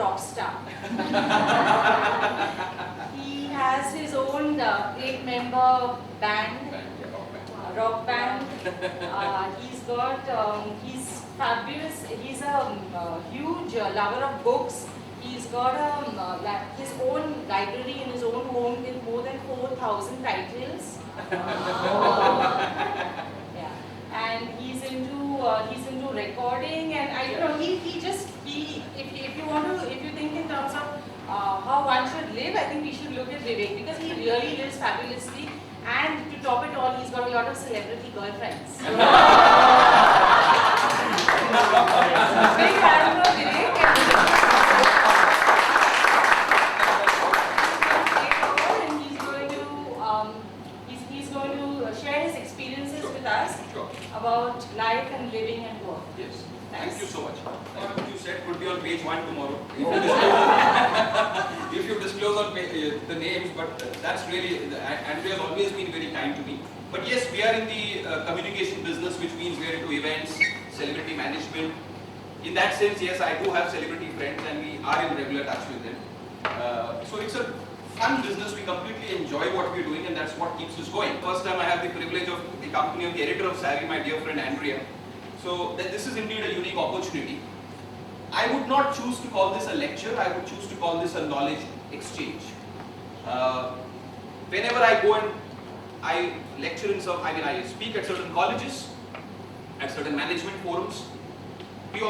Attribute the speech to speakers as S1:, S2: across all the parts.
S1: rock star. He has his own 8-member band, rock band. He's fabulous. He's a huge lover of books. He's got his own library in his own home with more than 4,000 titles. Yeah, and he's into recording, and if you think in terms of how one should live, I think we should look at Vivek, because he really lives fabulously. And to top it all, he's got a lot of celebrity girlfriends. Big fan of Vivek. And he's going to share his experiences with us about life and living and work.
S2: Yes.
S1: Thanks.
S2: Thank you so much. What you said could be on page 1 tomorrow. If you disclose on the names, but that's really, Andrea has always been very kind to me. But yes, we are in the communication business, which means we are into events, celebrity management. In that sense, yes, I do have celebrity friends and we are in regular touch with them. So it's a fun business. We completely enjoy what we're doing, and that's what keeps us going. First time I have the privilege of the company of the editor of Savvy, my dear friend Andrea. So this is indeed a unique opportunity. I would not choose to call this a lecture, I would choose to call this a knowledge exchange. Whenever I go and I lecture I speak at certain colleges, at certain management forums, I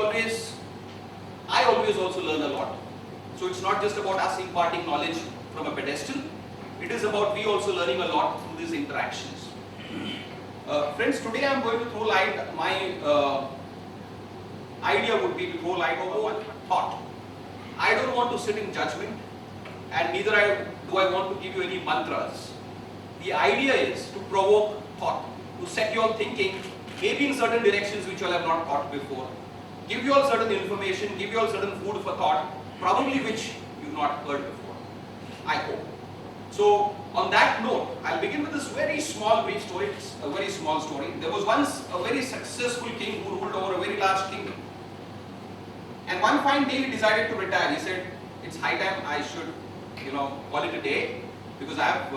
S2: always also learn a lot. So it's not just about us imparting knowledge from a pedestal, it is about we also learning a lot through these interactions. Friends, today I am going to throw light, my idea would be to throw light over one thought. I don't want to sit in judgment, and neither do I want to give you any mantras. The idea is to provoke thought, to set you all thinking, maybe in certain directions which you all have not thought before, give you all certain information, give you all certain food for thought, probably which you've not heard before, I hope. So, on that note, I'll begin with this very small brief story. It's a very small story. There was once a very successful king who ruled over a very large kingdom. And one fine day he decided to retire. He said, it's high time I should, call it a day, because I have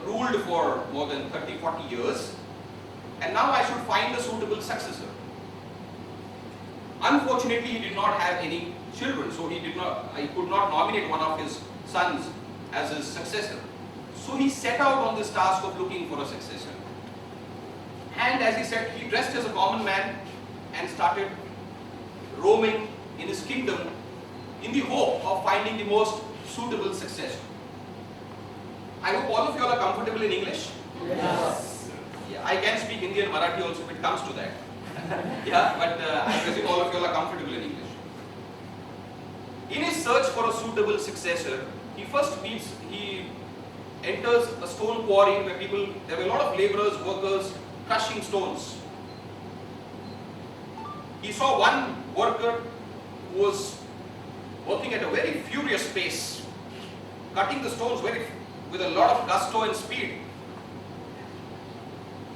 S2: ruled for more than 30-40 years. And now I should find a suitable successor. Unfortunately, he did not have any children, so he could not nominate one of his sons as his successor. So he set out on this task of looking for a successor. And as he said, he dressed as a common man and started roaming in his kingdom in the hope of finding the most suitable successor. I hope all of you are comfortable in English.
S1: Yes.
S2: Yeah, I can speak Hindi and Marathi also if it comes to that. Yeah, but I presume all of you are comfortable in English. In his search for a suitable successor, he enters a stone quarry where there were a lot of laborers, workers crushing stones. He saw one worker who was working at a very furious pace, cutting the stones with a lot of gusto and speed.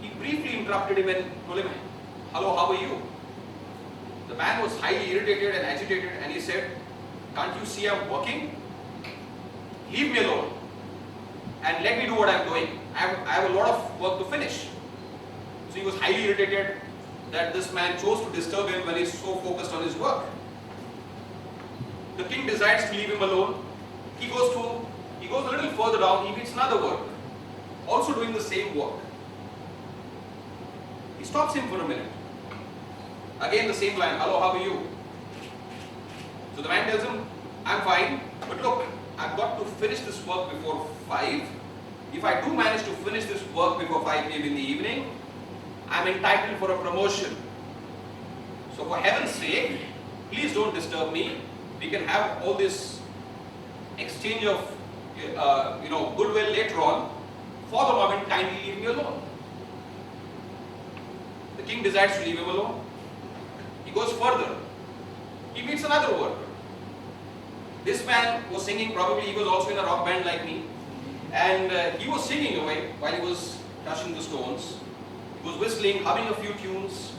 S2: He briefly interrupted him and told him, "Hello, how are you?" The man was highly irritated and agitated, and he said, "Can't you see I'm working? Leave me alone and let me do what I'm doing. I have a lot of work to finish." So he was highly irritated that this man chose to disturb him when he's so focused on his work. The king decides to leave him alone. He goes a little further down, he meets another worker, also doing the same work. He stops him for a minute. Again the same line, "Hello, how are you?" So the man tells him, "I'm fine, but look, I've got to finish this work before 5. If I do manage to finish this work before 5 p.m. in the evening, I'm entitled for a promotion. So for heaven's sake, please don't disturb me. We can have all this exchange of goodwill later on. For the moment, kindly leave me alone." The king decides to leave him alone. He goes further. He meets another worker. This man was singing, probably he was also in a rock band like me, and he was singing away while he was crushing the stones. He was whistling, humming a few tunes,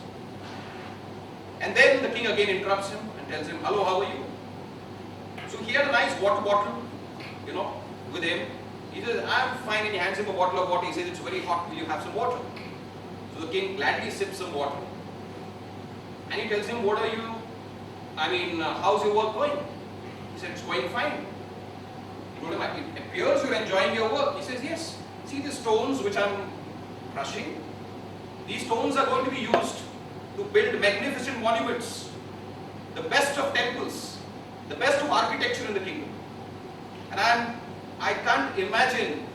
S2: and then the king again interrupts him and tells him, "Hello, how are you?" So he had a nice water bottle, you know, with him. He says, I'm fine, and he hands him a bottle of water. He says, it's very hot, will you have some water? So the king gladly sips some water. And he tells him, what are you, how's your work going? He said, it's going fine. He told him, it appears you're enjoying your work. He says, yes. See the stones which I'm crushing? These stones are going to be used to build magnificent monuments, the best of temples, the best of architecture in the kingdom. And I can't imagine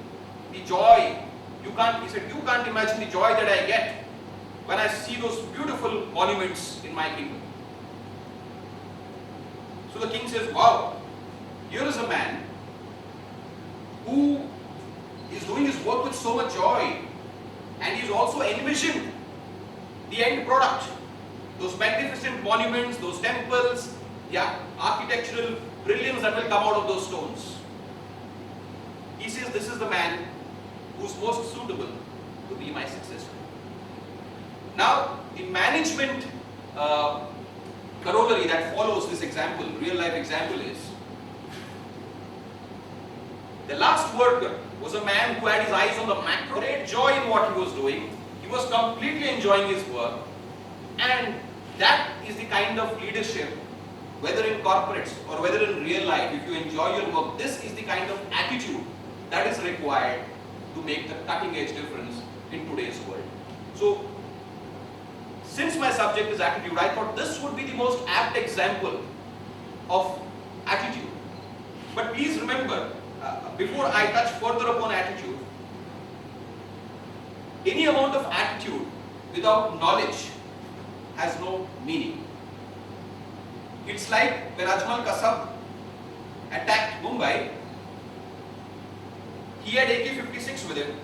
S2: the joy, he said, you can't imagine the joy that I get when I see those beautiful monuments in my kingdom. So the king says, wow, here is a man who is doing his work with so much joy, and he's also envisioned the end product, those magnificent monuments, those temples, the architectural brilliance that will come out of those stones. He says, this is the man who's most suitable to be my successor. Now, the management corollary that follows this example, real life example, is the last worker was a man who had his eyes on the macro, great joy in what he was doing. He was completely enjoying his work, and that is the kind of leadership, whether in corporates or whether in real life, if you enjoy your work, this is the kind of attitude that is required to make the cutting edge difference in today's world. So, since my subject is attitude, I thought this would be the most apt example of attitude. But please remember, before I touch further upon attitude, any amount of attitude without knowledge has no meaning. It's like when Ajmal Kasab attacked Mumbai, he had AK-56 with him,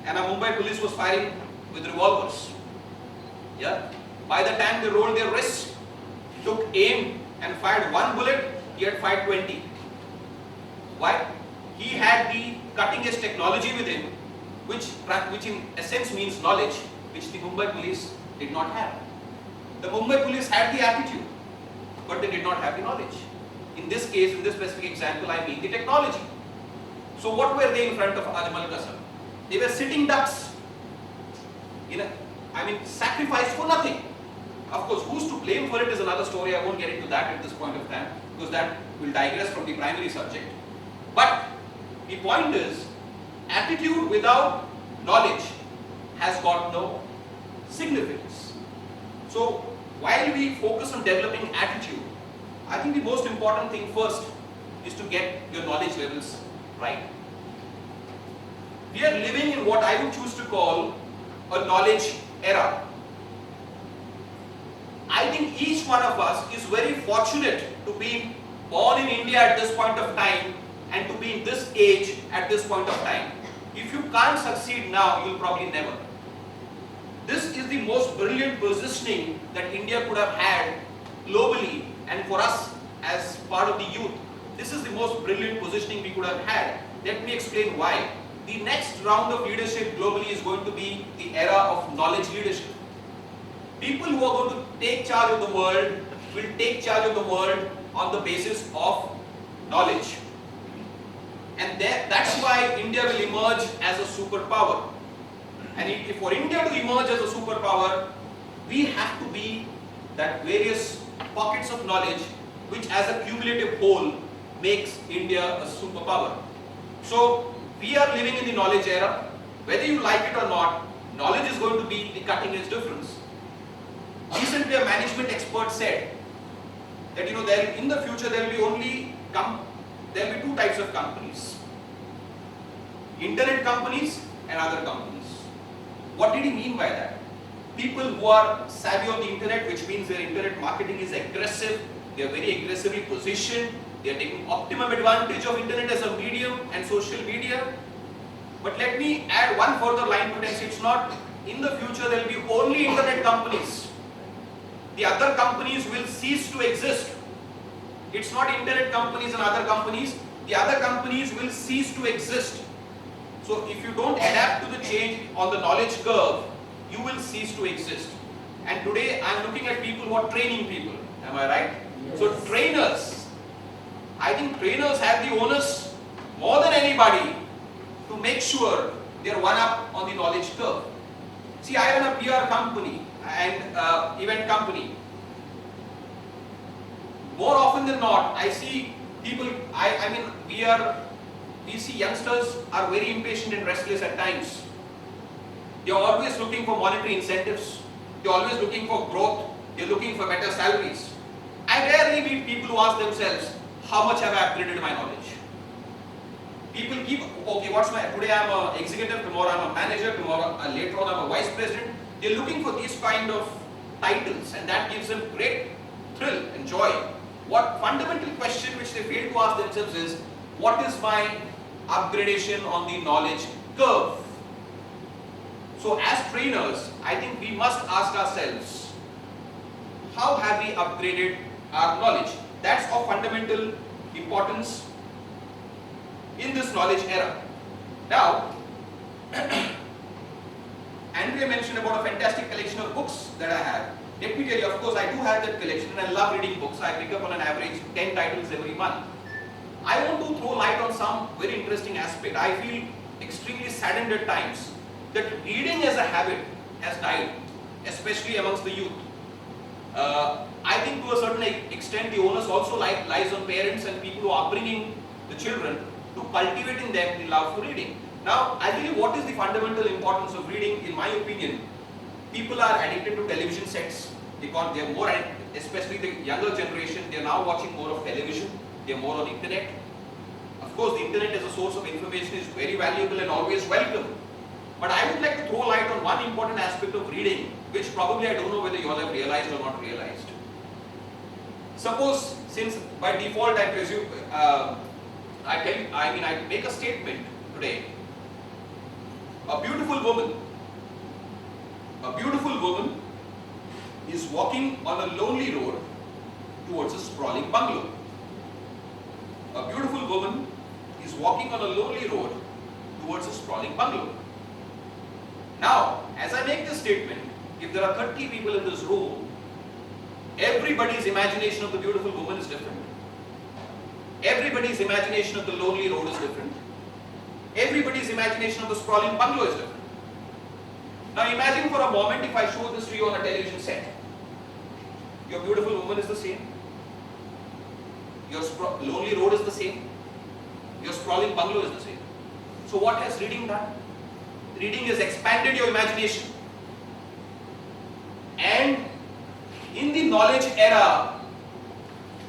S2: and a Mumbai police was firing with revolvers. Yeah. By the time they rolled their wrists, took aim and fired one bullet, he had fired 20. Why? He had the cutting edge technology with him, which in essence means knowledge, which the Mumbai police did not have. The Mumbai police had the attitude, but they did not have the knowledge. In this case, in this specific example, I mean the technology. So what were they in front of Ajmal Kasab? They were sitting ducks. Sacrificed for nothing. Of course, who's to blame for it is another story. I won't get into that at this point of time, because that will digress from the primary subject. But the point is, attitude without knowledge has got no significance. So, while we focus on developing attitude, I think the most important thing first is to get your knowledge levels right. We are living in what I would choose to call a knowledge era. I think each one of us is very fortunate to be born in India at this point of time and to be in this age at this point of time. If you can't succeed now, you'll probably never. This is the most brilliant positioning that India could have had globally, and for us as part of the youth, this is the most brilliant positioning we could have had. Let me explain why. The next round of leadership globally is going to be the era of knowledge leadership. People who are going to take charge of the world will take charge of the world on the basis of knowledge. And that's why India will emerge as a superpower. And for India to emerge as a superpower, we have to be that various pockets of knowledge which as a cumulative whole makes India a superpower. So we are living in the knowledge era. Whether you like it or not, knowledge is going to be the cutting edge difference. Recently a management expert said that in the future there will be two types of companies. Internet companies and other companies. What did he mean by that? People who are savvy on the internet, which means their internet marketing is aggressive, they are very aggressively positioned, they are taking optimum advantage of internet as a medium and social media. But let me add one further line to it. It's not in the future there will be only internet companies. The other companies will cease to exist. It's not internet companies and other companies. The other companies will cease to exist. So if you don't adapt to the change on the knowledge curve, you will cease to exist. And today I am looking at people who are training people. Am I right? Yes. So trainers I think trainers have the onus more than anybody to make sure they're one up on the knowledge curve. See, I run a PR company and event company. More often than not, I see people, we see youngsters are very impatient and restless at times. They're always looking for monetary incentives. They're always looking for growth. They're looking for better salaries. I rarely meet people who ask themselves, how much have I upgraded my knowledge? People keep, okay, today I'm an executive, tomorrow I'm a manager, tomorrow, later on I'm a vice president. They're looking for these kind of titles, and that gives them great thrill and joy. What fundamental question which they fail to ask themselves is, what is my upgradation on the knowledge curve? So as trainers, I think we must ask ourselves, how have we upgraded our knowledge? That's of fundamental importance in this knowledge era. Now, Andrea mentioned about a fantastic collection of books that I have. Let me tell you, of course, I do have that collection and I love reading books. I pick up on an average 10 titles every month. I want to throw light on some very interesting aspect. I feel extremely saddened at times that reading as a habit has died, especially amongst the youth. I think to a certain extent the onus also lies on parents and people who are bringing the children to cultivating them the love for reading. Now, I tell you what is the fundamental importance of reading, in my opinion. People are addicted to television sets. They are more, especially the younger generation, they are now watching more of television. They are more on internet. Of course, the internet as a source of information is very valuable and always welcome. But I would like to throw light on one important aspect of reading, which probably I don't know whether you all have realized or not realized. Suppose, since by default I presume, I make a statement today. A beautiful woman is walking on a lonely road towards a sprawling bungalow. A beautiful woman is walking on a lonely road towards a sprawling bungalow. Now, as I make this statement, if there are 30 people in this room, everybody's imagination of the beautiful woman is different. Everybody's imagination of the lonely road is different. Everybody's imagination of the sprawling bungalow is different. Now imagine for a moment if I show this to you on a television set. Your beautiful woman is the same. Your lonely road is the same. Your sprawling bungalow is the same. So what has reading done? Reading has expanded your imagination. And in the knowledge era,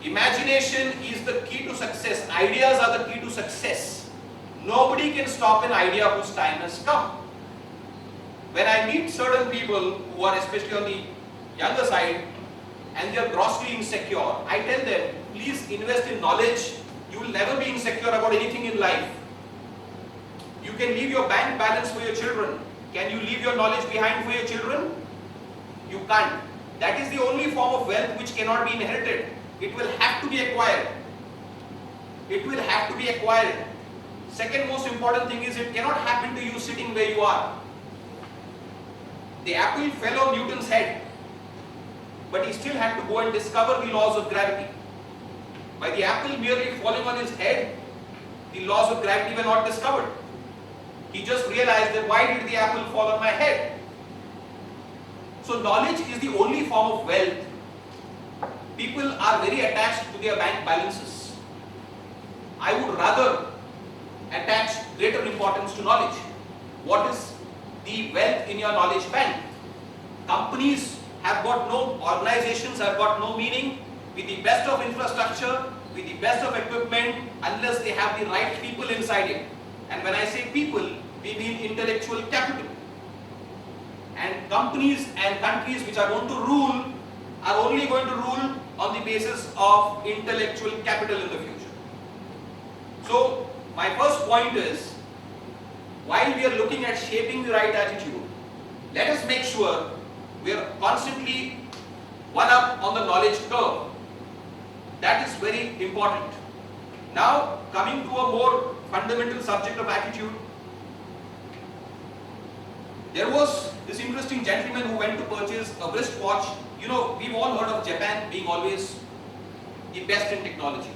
S2: imagination is the key to success. Ideas are the key to success. Nobody can stop an idea whose time has come. When I meet certain people who are especially on the younger side and they are grossly insecure, I tell them, please invest in knowledge. You will never be insecure about anything in life. You can leave your bank balance for your children. Can you leave your knowledge behind for your children? You can't. That is the only form of wealth which cannot be inherited. It will have to be acquired. It will have to be acquired. Second most important thing is it cannot happen to you sitting where you are. The apple fell on Newton's head, but he still had to go and discover the laws of gravity. By the apple merely falling on his head, the laws of gravity were not discovered. He just realized that why did the apple fall on my head? So knowledge is the only form of wealth. People are very attached to their bank balances. I would rather attach greater importance to knowledge. What is the wealth in your knowledge bank? Companies have got no, organizations have got no meaning with the best of infrastructure, with the best of equipment, unless they have the right people inside it. And when I say people, we mean intellectual capital. And companies and countries which are going to rule are only going to rule on the basis of intellectual capital in the future. So, my first point is, while we are looking at shaping the right attitude, let us make sure we are constantly one up on the knowledge curve. That is very important. Now, coming to a more fundamental subject of attitude, there was this interesting gentleman who went to purchase a wristwatch. You know, we've all heard of Japan being always the best in technology.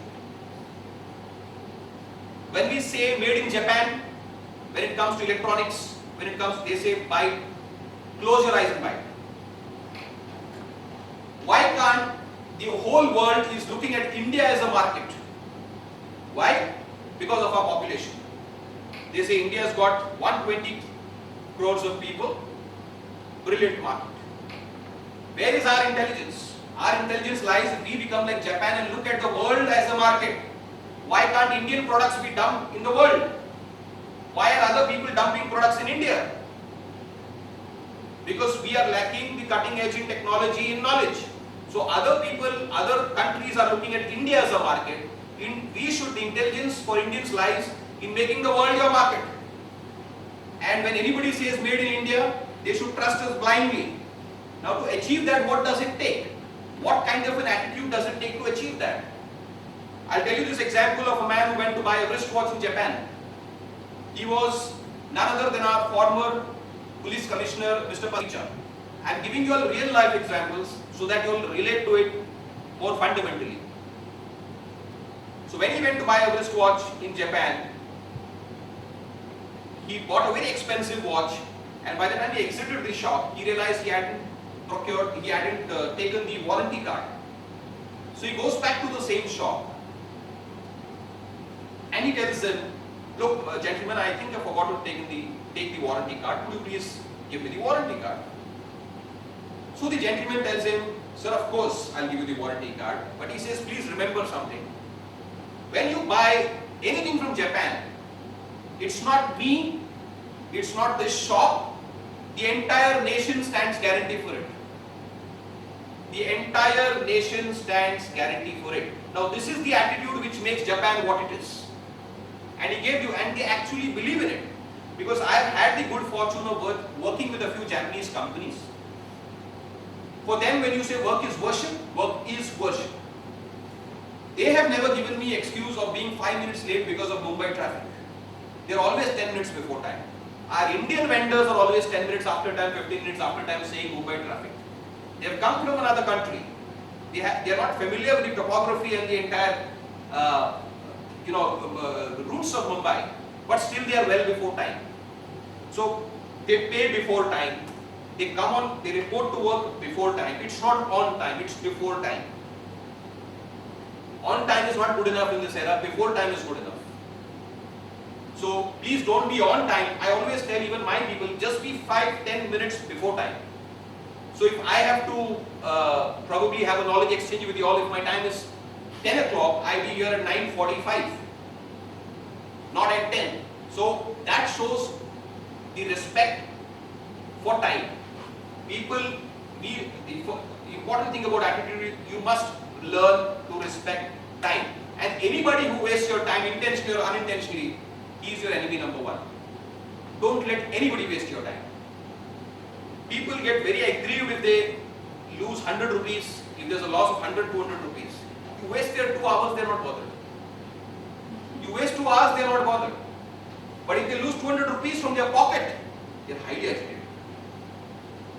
S2: When we say made in Japan, when it comes to electronics, when it comes, they say buy it. Close your eyes and buy it. Why can't the whole world is looking at India as a market? Why? Because of our population. They say India has got 120 crores of people, brilliant market. Where is our intelligence? Our intelligence lies if we become like Japan and look at the world as a market. Why can't Indian products be dumped in the world? Why are other people dumping products in India? Because we are lacking the cutting edge in technology and knowledge. So other people, other countries are looking at India as a market. The intelligence for Indians lies in making the world your market. And when anybody says made in India, they should trust us blindly. Now to achieve that, what does it take? What kind of an attitude does it take to achieve that? I'll tell you this example of a man who went to buy a wristwatch in Japan. He was none other than our former police commissioner, Mr. Paricha. I'm giving you all real life examples so that you'll relate to it more fundamentally. So when he went to buy a wristwatch in Japan, he bought a very expensive watch, and by the time he exited the shop, he realized he hadn't taken the warranty card. So he goes back to the same shop and he tells them, look, gentlemen, I think I forgot to take the warranty card. Could you please give me the warranty card? So the gentleman tells him, sir, of course I'll give you the warranty card. But he says, please remember something. When you buy anything from Japan, it's not me, it's not this shop, the entire nation stands guarantee for it. The entire nation stands guarantee for it. Now this is the attitude which makes Japan what it is. And he gave you, and they actually believe in it. Because I have had the good fortune of working with a few Japanese companies. For them, when you say work is worship, work is worship. They have never given me excuse of being 5 minutes late because of Mumbai traffic. They are always 10 minutes before time. Our Indian vendors are always 10 minutes after time, 15 minutes after time saying Mumbai traffic. They have come from another country. They are not familiar with the topography and the entire routes of Mumbai, but still they are well before time. So they pay before time. They come on, they report to work before time. It's not on time, it's before time. On time is not good enough in this era, before time is good enough. So please don't be on time. I always tell even my people, just be 5-10 minutes before time. So if I have to probably have a knowledge exchange with you all, if my time is 10 o'clock, I'll be here at 9:45, not at 10. So that shows the respect for time. People, the important thing about attitude is you must learn to respect time. And anybody who wastes your time intentionally or unintentionally, he is your enemy number one. Don't let anybody waste your time. People get very aggrieved if they lose 100 rupees, if there's a loss of 100, 200 rupees. You waste their 2 hours, they're not bothered. You waste 2 hours, they're not bothered. But if they lose 200 rupees from their pocket, they're highly agitated.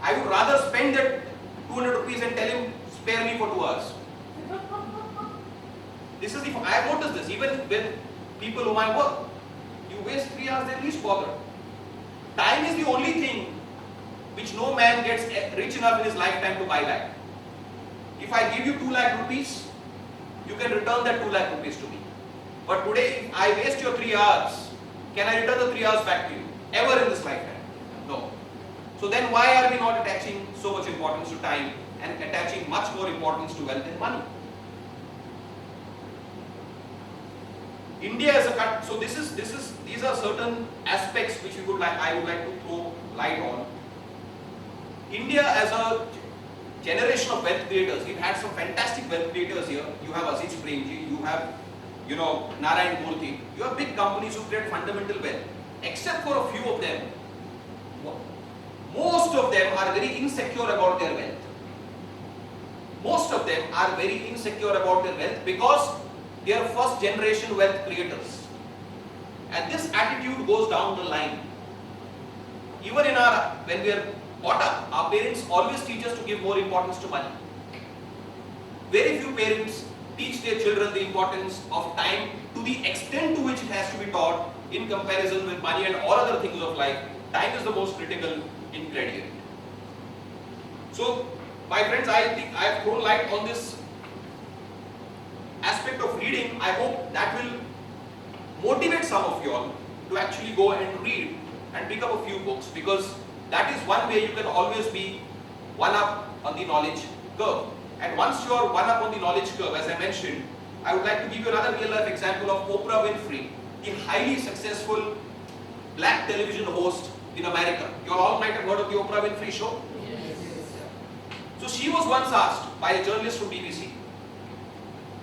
S2: I would rather spend that 200 rupees and tell him, spare me for 2 hours. This is I have noticed this, even with people whom I work. You waste 3 hours, they're least bothered. Time is the only thing which no man gets rich enough in his lifetime to buy back. If I give you 2 lakh rupees, you can return that 2 lakh rupees to me. But today, if I waste your 3 hours, can I return the 3 hours back to you? Ever in this lifetime? No. So then why are we not attaching so much importance to time and attaching much more importance to wealth and money? India is a country, so these are certain aspects which I would like to throw light on. India as a generation of wealth creators, we've had some fantastic wealth creators here. You have Aziz Premji, you have Narayan Murthy. You have big companies who create fundamental wealth. Except for a few of them, most of them are very insecure about their wealth. Most of them are very insecure about their wealth because they are first generation wealth creators. And this attitude goes down the line. Even when we are brought up, our parents always teach us to give more importance to money. Very few parents teach their children the importance of time to the extent to which it has to be taught in comparison with money and all other things of life. Time is the most critical ingredient. So, my friends, I think I have thrown light on this aspect of reading. I hope that will motivate some of you all to actually go and read and pick up a few books, because that is one way you can always be one up on the knowledge curve. And once you are one up on the knowledge curve, as I mentioned, I would like to give you another real life example of Oprah Winfrey, the highly successful black television host in America. You all might have heard of the Oprah Winfrey Show. So she was once asked by a journalist from BBC,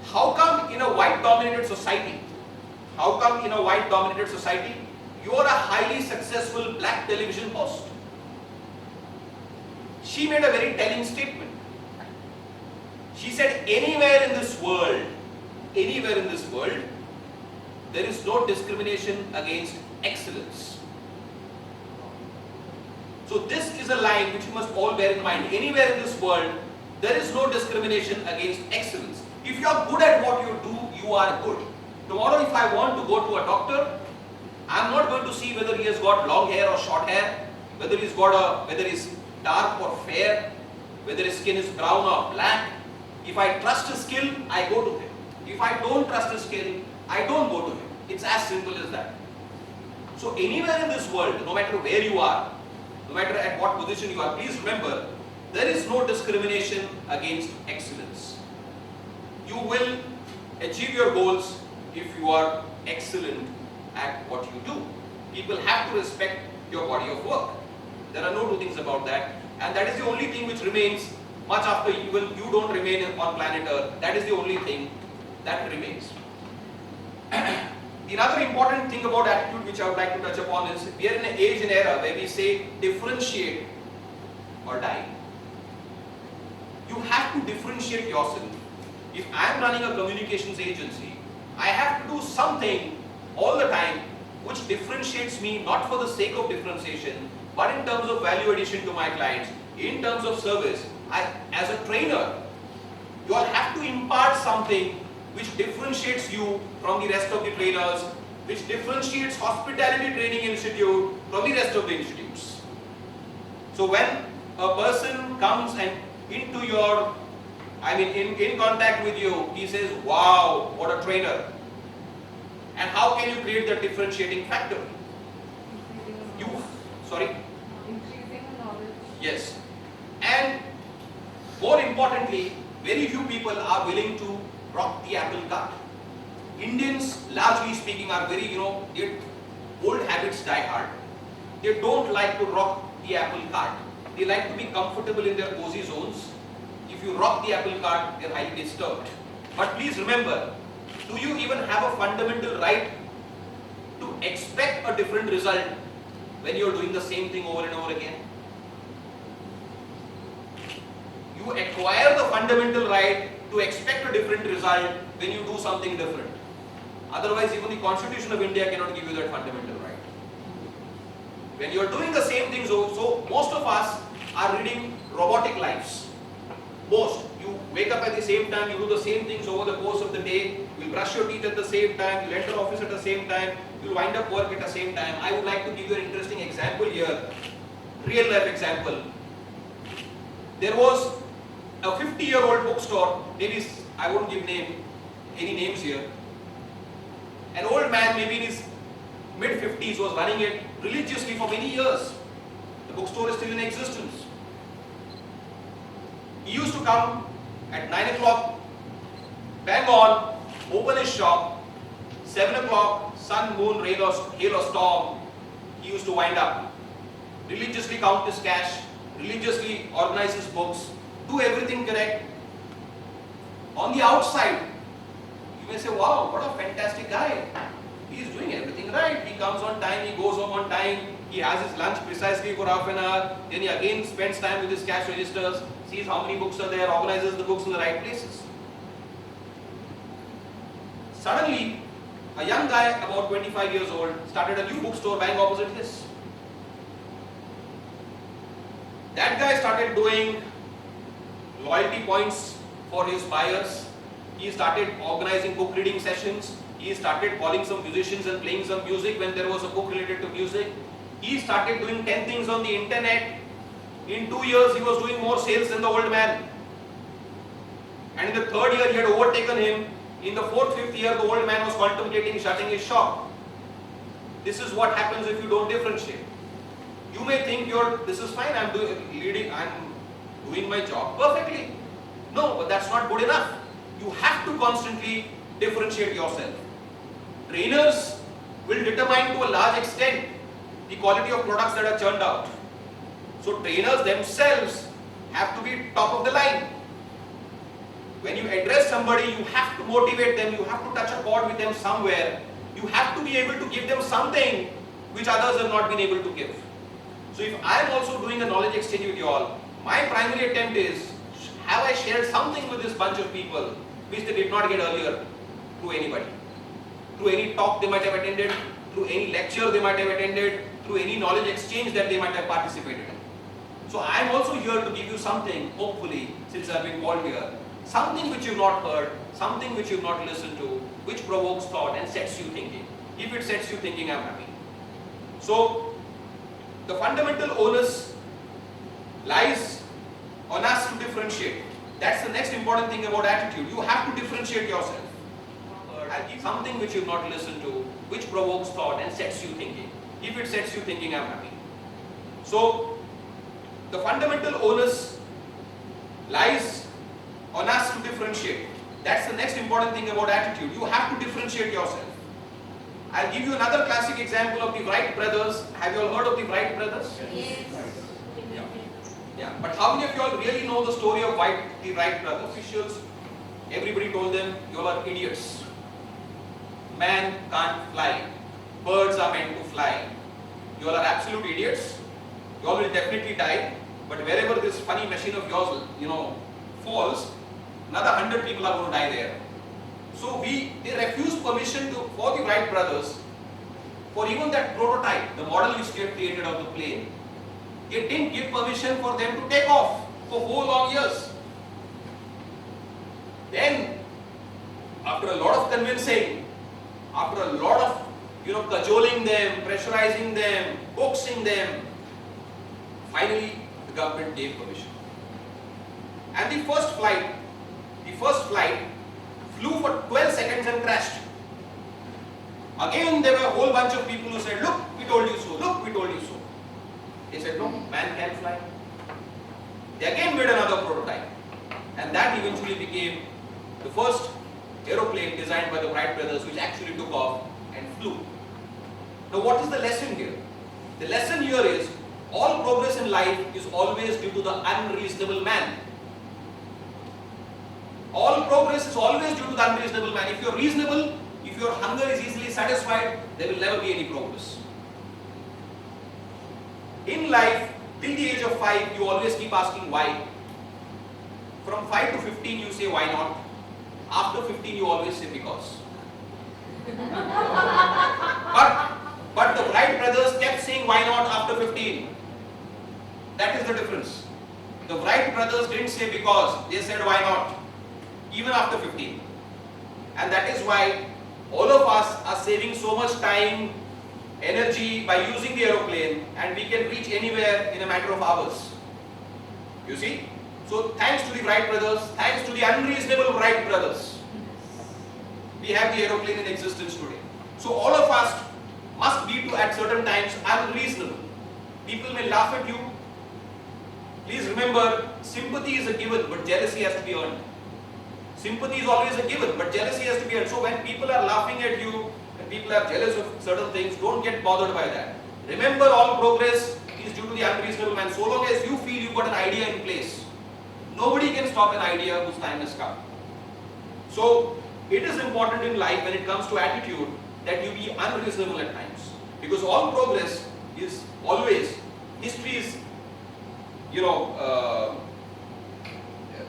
S2: how come in a white dominated society, you are a highly successful black television host? She made a very telling statement. She said, anywhere in this world, there is no discrimination against excellence. So this is a line which you must all bear in mind. Anywhere in this world, there is no discrimination against excellence. If you are good at what you do, you are good. Tomorrow if I want to go to a doctor, I am not going to see whether he has got long hair or short hair, whether he's dark or fair, whether his skin is brown or black. If I trust his skill, I go to him. If I don't trust his skill, I don't go to him. It's as simple as that. So anywhere in this world, no matter where you are, no matter at what position you are, please remember, there is no discrimination against excellence. You will achieve your goals if you are excellent at what you do. People have to respect your body of work. There are no two things about that. And that is the only thing which remains much after you don't remain on planet Earth. That is the only thing that remains. Another important thing about attitude which I would like to touch upon is, we are in an age and era where we say differentiate or die. You have to differentiate yourself. If I am running a communications agency, I have to do something all the time which differentiates me, not for the sake of differentiation, but in terms of value addition to my clients, in terms of service. As a trainer, you all have to impart something which differentiates you from the rest of the trainers, which differentiates Hospitality Training Institute from the rest of the institutes. So when a person comes and in contact with you, he says, wow, what a trainer. And how can you create that differentiating factor?
S3: Increasing knowledge.
S2: Yes. And more importantly, very few people are willing to rock the apple cart. Indians, largely speaking, are very, their old habits die hard. They don't like to rock the apple cart. They like to be comfortable in their cozy zones. If you rock the apple cart, they're highly disturbed. But please remember, do you even have a fundamental right to expect a different result when you're doing the same thing over and over again? You acquire the fundamental right to expect a different result when you do something different. Otherwise, even the Constitution of India cannot give you that fundamental right. When you're doing the same things, so most of us are leading robotic lives. Most. You wake up at the same time, you do the same things over the course of the day, you'll brush your teeth at the same time, you'll enter office at the same time, you'll wind up work at the same time. I would like to give you an interesting example here, real life example. There was a 50-year-old bookstore, maybe I won't give any names here. An old man, maybe in his mid-50s, was running it religiously for many years. The bookstore is still in existence. He used to come at 9 o'clock, bang on, open his shop, 7 o'clock, sun, moon, rain or hail or storm, he used to wind up. Religiously count his cash, religiously organize his books, do everything correct. On the outside, you may say, wow, what a fantastic guy. He is doing everything right. He comes on time, he goes home on time, he has his lunch precisely for half an hour, then he again spends time with his cash registers, sees how many books are there, organizes the books in the right places. Suddenly, a young guy about 25 years old started a new bookstore bang opposite his. That guy started doing loyalty points for his buyers. He started organizing book reading sessions. He started calling some musicians and playing some music when there was a book related to music. He started doing 10 things on the internet. In 2 years, he was doing more sales than the old man. And in the third year, he had overtaken him. In the fourth, fifth year, the old man was contemplating shutting his shop. This is what happens if you don't differentiate. You may think this is fine, I'm doing my job perfectly. No, but that's not good enough. You have to constantly differentiate yourself. Trainers will determine to a large extent the quality of products that are churned out. So trainers themselves have to be top of the line. When you address somebody, you have to motivate them, you have to touch a chord with them somewhere. You have to be able to give them something which others have not been able to give. So if I am also doing a knowledge exchange with you all, my primary attempt is, have I shared something with this bunch of people which they did not get earlier through anybody? Through any talk they might have attended, through any lecture they might have attended, through any knowledge exchange that they might have participated in. So I am also here to give you something, hopefully, since I have been called here, something which you have not heard, something which you have not listened to, which provokes thought and sets you thinking. If it sets you thinking, I am happy. So, the fundamental onus lies on us to differentiate. That's the next important thing about attitude. You have to differentiate yourself. I'll give something which you have not listened to, which provokes thought and sets you thinking. If it sets you thinking, I am happy. So, the fundamental onus lies on us to differentiate. That's the next important thing about attitude. You have to differentiate yourself. I'll give you another classic example of the Wright brothers. Have you all heard of the Wright brothers?
S3: Yes.
S2: Yeah. But how many of you all really know the story of the Wright brothers? Officials, everybody told them, you all are idiots. Man can't fly. Birds are meant to fly. You all are absolute idiots. You all will definitely die. But wherever this funny machine of yours, falls, another 100 people are going to die there. So they refused permission for the Wright brothers for even that prototype, the model which they had created of the plane. They didn't give permission for them to take off for 4 long years. Then, after a lot of convincing, after a lot of cajoling them, pressurizing them, coaxing them, finally the government gave permission. And the first flight flew for 12 seconds and crashed. Again, there were a whole bunch of people who said, look, we told you so, look, we told you so. They said, no, man can't fly. They again made another prototype. And that eventually became the first aeroplane designed by the Wright brothers, which actually took off and flew. Now, what is the lesson here? The lesson here is, all progress in life is always due to the unreasonable man. All progress is always due to the unreasonable man. If you are reasonable, if your hunger is easily satisfied, there will never be any progress. In life, till the age of 5, you always keep asking why. From 5 to 15, you say why not. After 15, you always say because. But the Wright brothers kept saying why not after 15. That is the difference. The Wright brothers didn't say because, they said why not, even after 15. And that is why all of us are saving so much time, energy by using the aeroplane, and we can reach anywhere in a matter of hours. You see? So thanks to the Wright brothers, thanks to the unreasonable Wright brothers, we have the aeroplane in existence today. So all of us must be at certain times unreasonable. People may laugh at you. Please remember, sympathy is a given, but jealousy has to be earned. Sympathy is always a given, but jealousy has to be earned. So when people are laughing at you, when people are jealous of certain things, don't get bothered by that. Remember, all progress is due to the unreasonable man. So long as you feel you've got an idea in place, nobody can stop an idea whose time has come. So it is important in life, when it comes to attitude, that you be unreasonable at times. Because all progress is always, history is,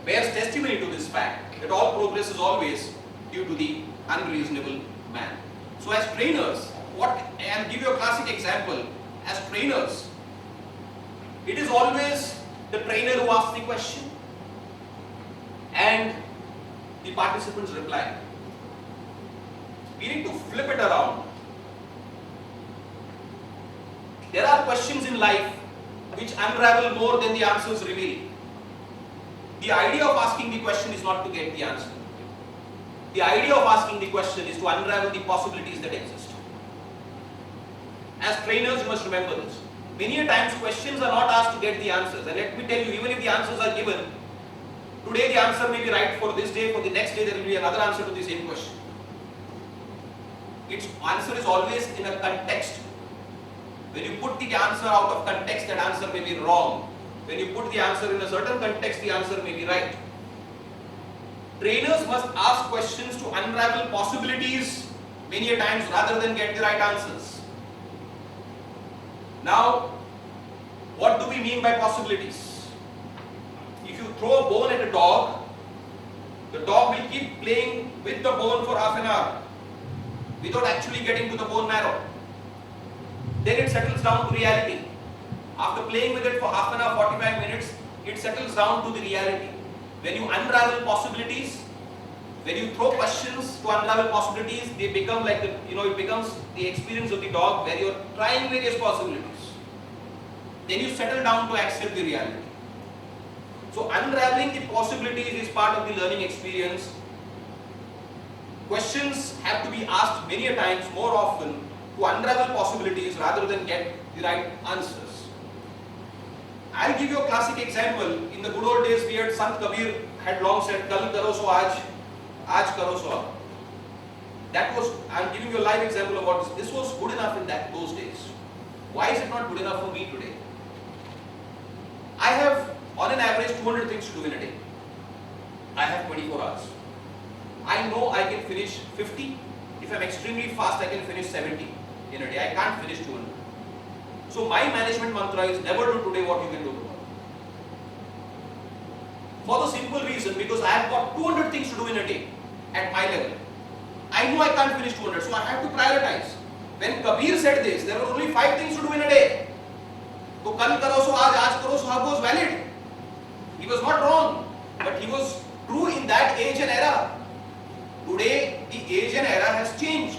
S2: bears testimony to this fact, that all progress is always due to the unreasonable man. So as trainers, and give you a classic example, as trainers, it is always the trainer who asks the question, and the participants reply. We need to flip it around. There are questions in life which unravel more than the answers reveal. The idea of asking the question is not to get the answer. The idea of asking the question is to unravel the possibilities that exist. As trainers, you must remember this. Many a times questions are not asked to get the answers. And let me tell you, even if the answers are given, today the answer may be right for this day, for the next day there will be another answer to the same question. Its answer is always in a context. When you put the answer out of context, that answer may be wrong. When you put the answer in a certain context, the answer may be right. Trainers must ask questions to unravel possibilities many a times rather than get the right answers. Now, what do we mean by possibilities? If you throw a bone at a dog, the dog will keep playing with the bone for half an hour without actually getting to the bone marrow. Then it settles down to reality. After playing with it for half an hour, 45 minutes, it settles down to the reality. When you unravel possibilities, when you throw questions to unravel possibilities, they become like it becomes the experience of the dog where you're trying various possibilities. Then you settle down to accept the reality. So unraveling the possibilities is part of the learning experience. Questions have to be asked many a times, more often, to unravel possibilities rather than get the right answers. I'll give you a classic example. In the good old days, we had Sant Kabir had long said, "Kal karo so aaj, aaj karo so ab." That was, I'm giving you a live example of what this was good enough in those days. Why is it not good enough for me today? I have, on an average, 200 things to do in a day. I have 24 hours. I know I can finish 50. If I'm extremely fast, I can finish 70 in a day. I can't finish 200. So my management mantra is never do today what you can do tomorrow. For the simple reason, because I have got 200 things to do in a day at my level. I know I can't finish 200, so I have to prioritize. When Kabir said this, there were only 5 things to do in a day. So kal karo so aaj karo so ab was valid. He was not wrong, but he was true in that age and era. Today, the age and era has changed.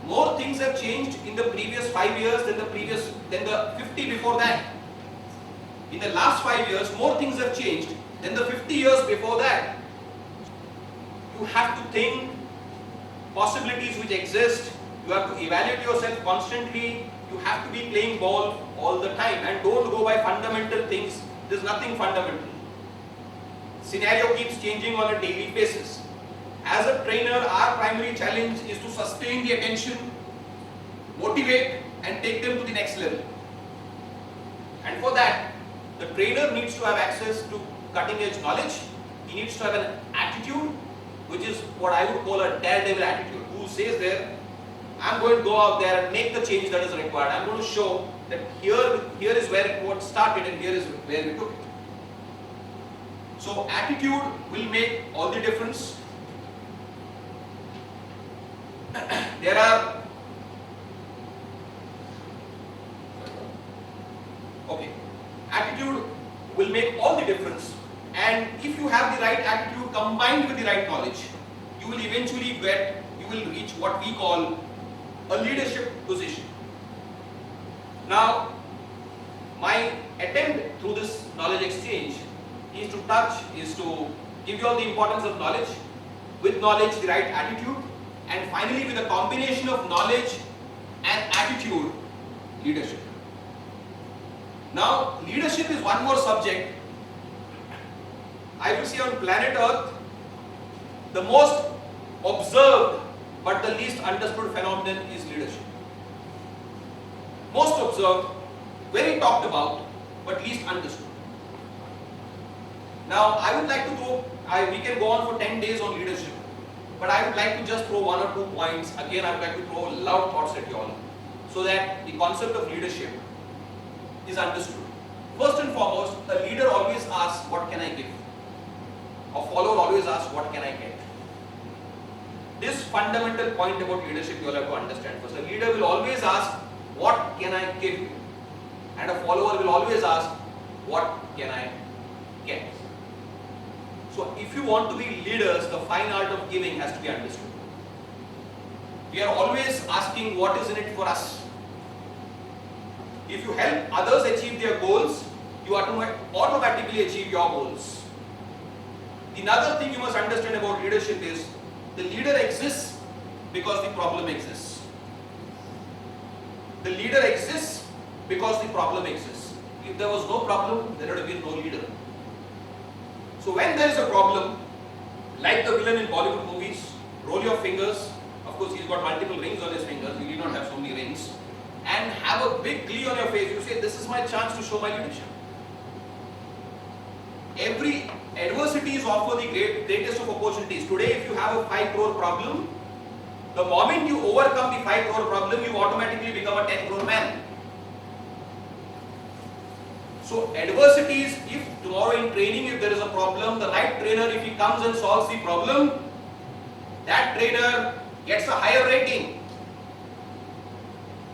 S2: More things have changed in the previous 5 years than the 50 before that. In the last 5 years, more things have changed than the 50 years before that. You have to think possibilities which exist. You have to evaluate yourself constantly. You have to be playing ball all the time, and don't go by fundamental things. There's nothing fundamental. Scenario keeps changing on a daily basis. As a trainer, our primary challenge is to sustain the attention, motivate, and take them to the next level. And for that, the trainer needs to have access to cutting-edge knowledge. He needs to have an attitude, which is what I would call a daredevil attitude, who says there, I'm going to go out there and make the change that is required. I'm going to show that here is where it started and here is where we took it. So attitude will make all the difference. There are attitude will make all the difference, and if you have the right attitude combined with the right knowledge, you will reach what we call a leadership position. Now, my attempt through this knowledge exchange is to give you all the importance of knowledge, with knowledge the right attitude, and finally with a combination of knowledge and attitude, leadership. Now, leadership is one more subject. I will say on planet Earth, the most observed but the least understood phenomenon is leadership. Most observed, very talked about, but least understood. Now, I would like to we can go on for 10 days on leadership, but I would like to just throw 1 or 2 points. Again, I would like to throw loud thoughts at you all, so that the concept of leadership is understood. First and foremost, a leader always asks, what can I give? A follower always asks, what can I get? This fundamental point about leadership you all have to understand first. A leader will always ask, what can I give? And a follower will always ask, what can I get? So if you want to be leaders, the fine art of giving has to be understood. We are always asking what is in it for us. If you help others achieve their goals, you automatically achieve your goals. Another thing you must understand about leadership is the leader exists because the problem exists. The leader exists because the problem exists. If there was no problem, there would have been no leader. So when there is a problem, like the villain in Bollywood movies, roll your fingers. Of course, he's got multiple rings on his fingers. You need not have so many rings. And have a big glee on your face. You say, this is my chance to show my leadership. Every adversities offer the greatest of opportunities. Today, if you have a 5 crore problem, the moment you overcome the 5 crore problem, you automatically become a 10 crore man. So adversities, if tomorrow in training, if there is a problem, the right trainer, if he comes and solves the problem, that trainer gets a higher rating.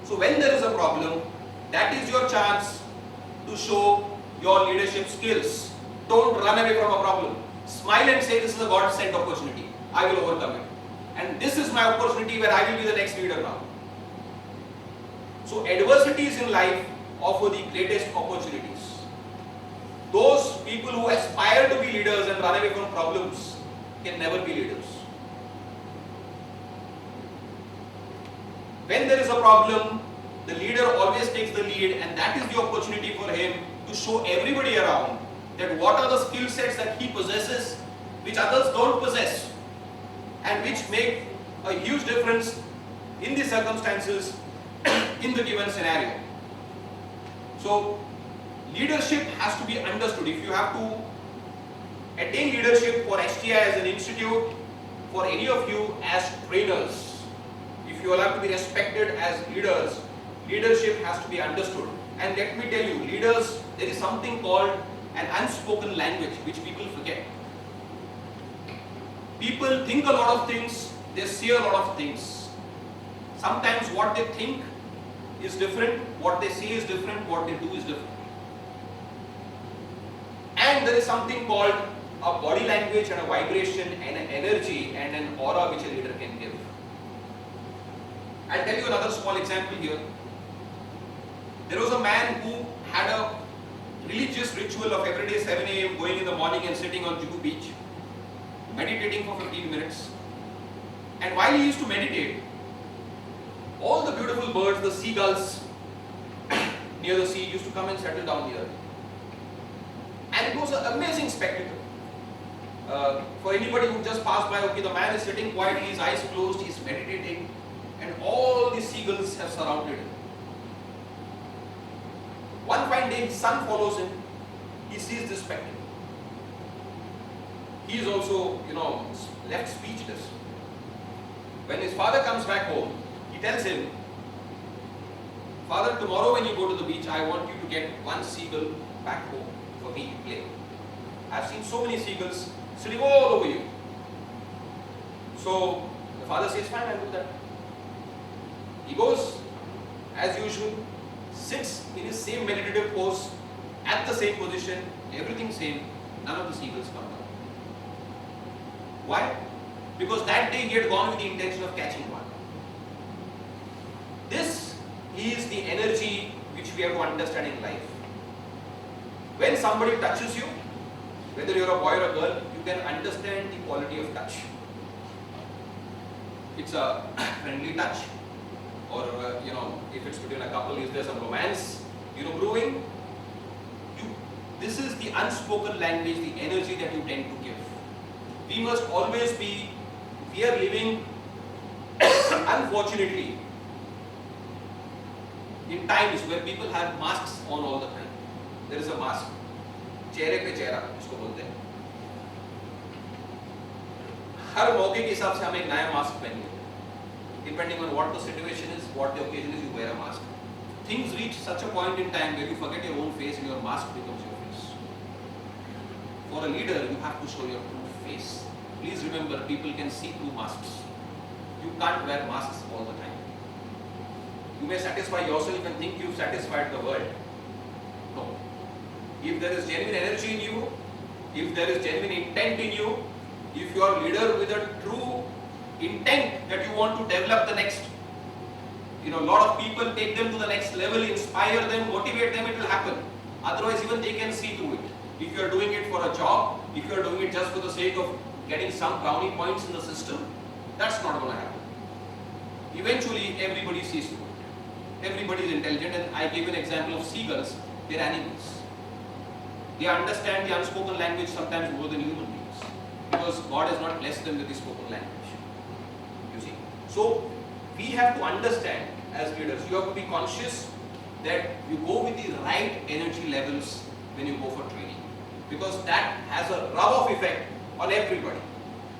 S2: So when there is a problem, that is your chance to show your leadership skills. Don't run away from a problem. Smile and say, this is a God-sent opportunity. I will overcome it. And this is my opportunity where I will be the next leader now. So adversities in life offer the greatest opportunities. Those people who aspire to be leaders and run away from problems can never be leaders. When there is a problem, the leader always takes the lead, and that is the opportunity for him to show everybody around that what are the skill sets that he possesses which others don't possess and which make a huge difference in the circumstances in the given scenario. So leadership has to be understood. If you have to attain leadership for HTI as an institute, for any of you as trainers, if you all have to be respected as leaders, leadership has to be understood. And let me tell you, leaders, there is something called an unspoken language which people forget. People think a lot of things, they say a lot of things. Sometimes what they think is different, what they say is different, what they do is different. And there is something called a body language and a vibration and an energy and an aura which a leader can give. I'll tell you another small example here. There was a man who had a religious ritual of every day 7 a.m. going in the morning and sitting on Juhu beach, meditating for 15 minutes. And while he used to meditate, all the beautiful birds, the seagulls near the sea used to come and settle down here. And it was an amazing spectacle. For anybody who just passed by, okay, the man is sitting quietly, his eyes closed, he's meditating, and all the seagulls have surrounded him. One fine day, his son follows him. He sees this spectacle. He is also, left speechless. When his father comes back home, he tells him, Father, tomorrow when you go to the beach, I want you to get one seagull back home for me to play. I've seen so many seagulls sitting all over you. So the father says, fine, I'll do that. He goes, as usual, sits in his same meditative pose, at the same position, everything same, none of the seagulls come down. Why? Because that day he had gone with the intention of catching one. This is the energy which we have to understand in life. When somebody touches you, whether you're a boy or a girl, you can understand the quality of touch. It's a friendly touch, or if it's between a couple, is there some romance, brewing? This is the unspoken language, the energy that you tend to give. We must always be, we are living, unfortunately, in times where people have masks on all the time. There is a mask. चेहरे पे चेहरा इसको बोलते हैं. हर मौके के हिसाब से हम एक नया मास्क पहनेंगे. Depending on what the situation is, what the occasion is, you wear a mask. Things reach such a point in time where you forget your own face and your mask becomes your face. For a leader, you have to show your true face. Please remember, people can see through masks. You can't wear masks all the time. You may satisfy yourself and think you've satisfied the world. No. If there is genuine energy in you, if there is genuine intent in you, if you are a leader with a true intent that you want to develop the next, a lot of people, take them to the next level, inspire them, motivate them, it will happen. Otherwise, even they can see through it. If you are doing it for a job, if you are doing it just for the sake of getting some brownie points in the system, that's not going to happen. Eventually, everybody sees through it. Everybody is intelligent, and I gave an example of seagulls. They're animals. They understand the unspoken language sometimes more than human beings, because God has not blessed them with the spoken language. You see. So, we have to understand as leaders, you have to be conscious that you go with the right energy levels when you go for training, because that has a rub-off effect on everybody.